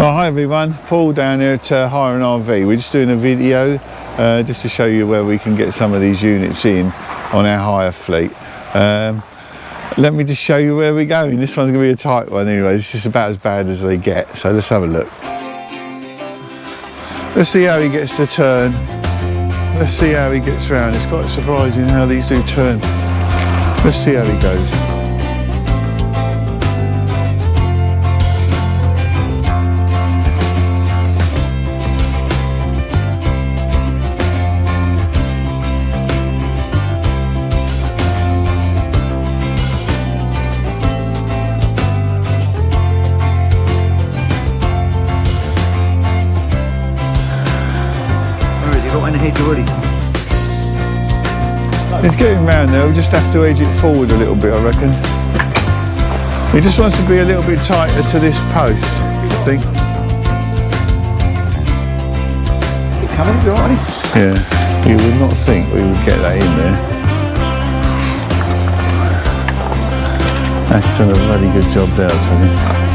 Oh, hi everyone, Paul down here at Hire an RV. We're just doing a video just to show you where we can get some of these units in on our hire fleet. Let me just show you where we're going. This one's going to be a tight one anyway. It's just about as bad as they get, so let's have a look. Let's see how he gets to turn. Let's see how he gets around. It's quite surprising how these do turn. Let's see how he goes. It's getting round there, we just have to edge it forward a little bit, I reckon. He just wants to be a little bit tighter to this post, I think. Is it coming dry? Yeah, you would not think we would get that in there. That's done a bloody good job there, I tell you.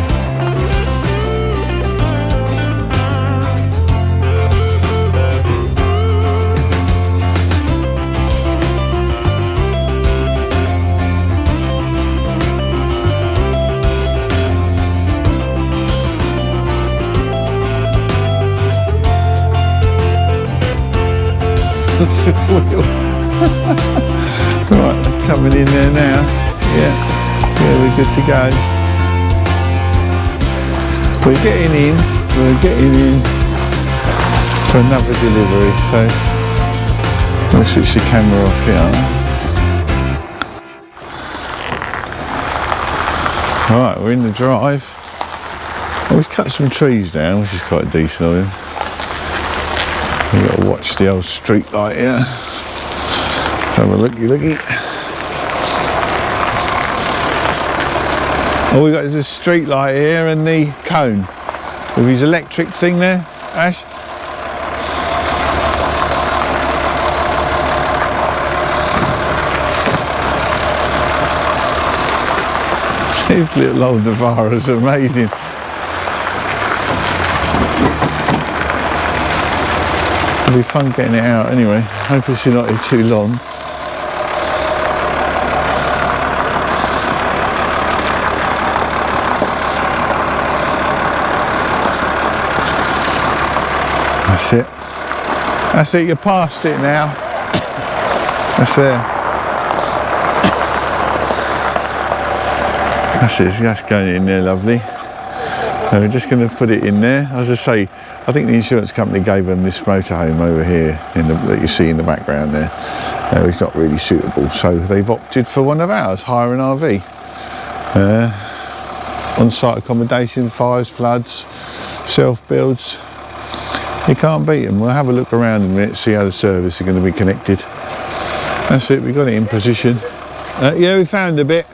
Right, that's coming in there now. Yeah, we're good to go. We're getting in for another delivery, so we'll switch the camera off here. Right, we're in the drive. Well, we've cut some trees down, which is quite decent of him. We've got to watch the old street light here. Let's have a looky. All we got is a street light here and the cone with his electric thing there, Ash. This little old Navara's amazing. It'll be fun getting it out anyway. Hope it's not here too long. That's it. That's it, you're past it now. That's there. That's it, that's going in there, lovely. So we're just going to put it in there. As I say, I think the insurance company gave them this motorhome over here that you see in the background there. It's not really suitable, so they've opted for one of ours, Hire an RV. On-site accommodation, fires, floods, self-builds. You can't beat them. We'll have a look around in a minute, see how the service are going to be connected. That's it, we've got it in position. Yeah, we found a bit.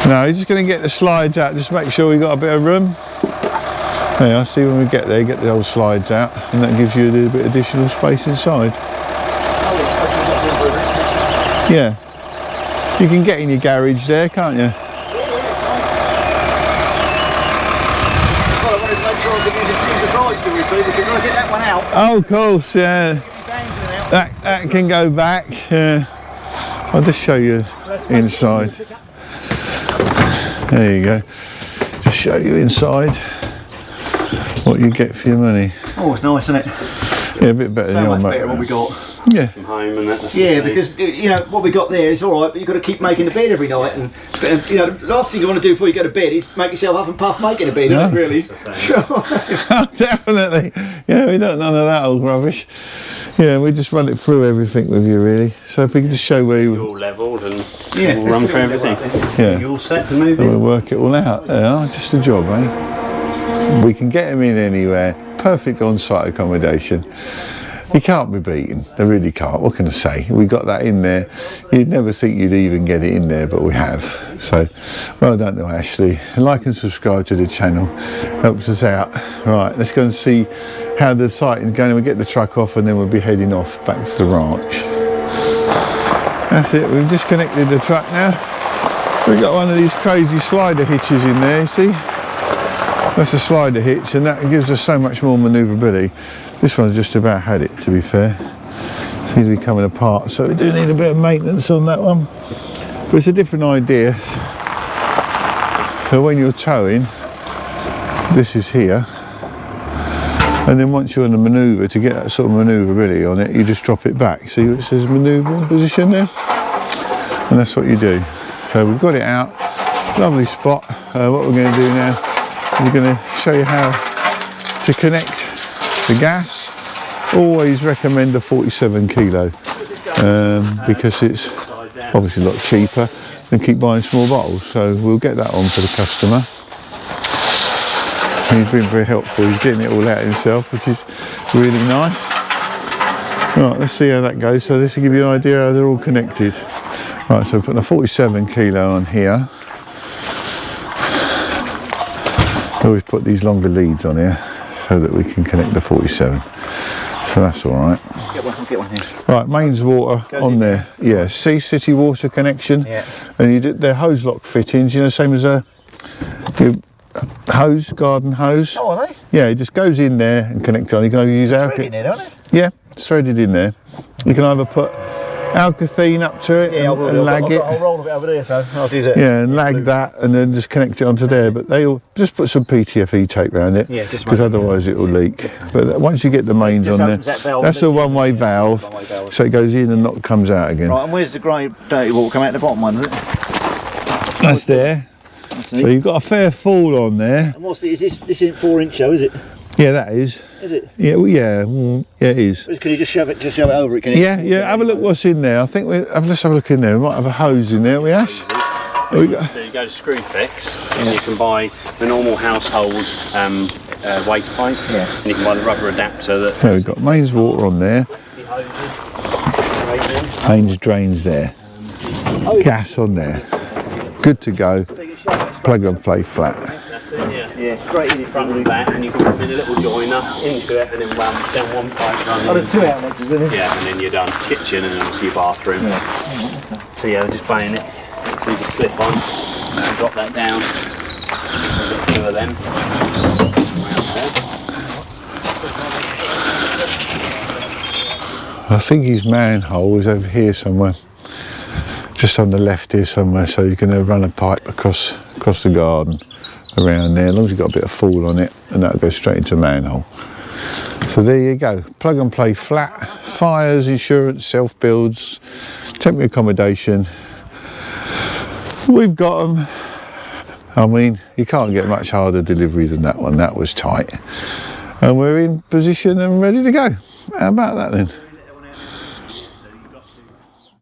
No, you're just going to get the slides out, just make sure we've got a bit of room. Yeah, I'll see when we get there, get the old slides out, and that gives you a little bit additional space inside. Yeah, you can get in your garage there, can't you? Oh, of course, yeah. That can go back. Yeah. I'll just show you inside. There you go. Just show you inside what you get for your money. Oh, it's nice, isn't it? Yeah, a bit better so than much better than what we got. Yeah. From home and that. Yeah, because you know what we got there is all right, but you've got to keep making the bed every night, and you know, the last thing you want to do before you go to bed is make yourself huff and puff making a bed, No. really. Oh, definitely. Yeah, we don't none of that old rubbish. Yeah, we just run it through everything with you, really. So if we can just show where you... You're all levelled and yeah, we'll run through everything. Yeah. You're all set to move And in? we'll work it all out. Yeah, just a job, eh? We can get them in anywhere. Perfect on-site accommodation. You can't be beaten. They really can't. What can I say? We got that in there. You'd never think you'd even get it in there, but we have. So, well done to Ashley. Like and subscribe to the channel. Helps us out. Right, let's go and see how the site is going. We'll get the truck off and then we'll be heading off back to the ranch. That's it. We've disconnected the truck now. We've got one of these crazy slider hitches in there, you see? That's a slider hitch, and that gives us so much more manoeuvrability. This one's just about had it, to be fair. Seems to be coming apart, so we do need a bit of maintenance on that one. But it's a different idea. So when you're towing, this is here, and then once you're on the manoeuvre, to get that sort of manoeuvrability on it, you just drop it back. See what it says manoeuvre position there? And that's what you do. So we've got it out, lovely spot. What we're going to do now, we're going to show you how to connect the gas. Always recommend a 47 kilo because it's obviously a lot cheaper than keep buying small bottles. So we'll get that on for the customer. He's been very helpful, he's getting it all out himself, which is really nice. Right, let's see how that goes. So this will give you an idea how they're all connected. Right, so we're putting a 47 kilo on here. I always put these longer leads on here so that we can connect the 47. So that's all right. I'll get one here. Right, mains water on there. Yeah, see, city water connection. Yeah. And you did their hose lock fittings, you know, same as a hose, garden hose. Oh, are they? Yeah, it just goes in there and connects on. You can either use Threaded in there, don't it? Yeah, it's threaded in there. You can either put alkathene up to it and lag it. I'll roll a bit over there, so I'll do that. Yeah, and lag that, and then just connect it onto there. But they'll just put some PTFE tape around it, Yeah, just because otherwise it will leak. But once you get the mains on there, that's a one-way valve, so it goes in and not comes out again. Right, and where's the grey dirty water come out the bottom one, is it? That's there. So you've got a fair fall on there. And what's it? Is this isn't 4-inch though, is it? Yeah, that is. Is it? Yeah, well, yeah, it is. Can you just shove it over it? Can you? Yeah. Have a look what's in there. I think let's have a look in there. We might have a hose in there. We Ash. There you go to screw fix, and you can buy the normal household waste pipe. Yeah. And you can buy the rubber adapter that. So we've got mains water on there. Mains drains there. Gas on there. Good to go. Plug and play flat. Yeah, straight in front and back, and you can put in a little joiner into it, and then down one pipe. Oh, there's 2 outlets, isn't there? Yeah, and then you're done. Kitchen, and then obviously your bathroom. Yeah. So yeah, just buying it. So you just clip on, and drop that down. There's a few of them. I think his manhole is over here somewhere. Just on the left here somewhere, so you're going to run a pipe across the garden around there, as long as you've got a bit of fall on it, and that'll go straight into a manhole. So there you go, plug and play flat, fires, insurance, self-builds, temporary accommodation. We've got them. I mean, you can't get much harder delivery than that one. That was tight. And we're in position and ready to go. How about that then?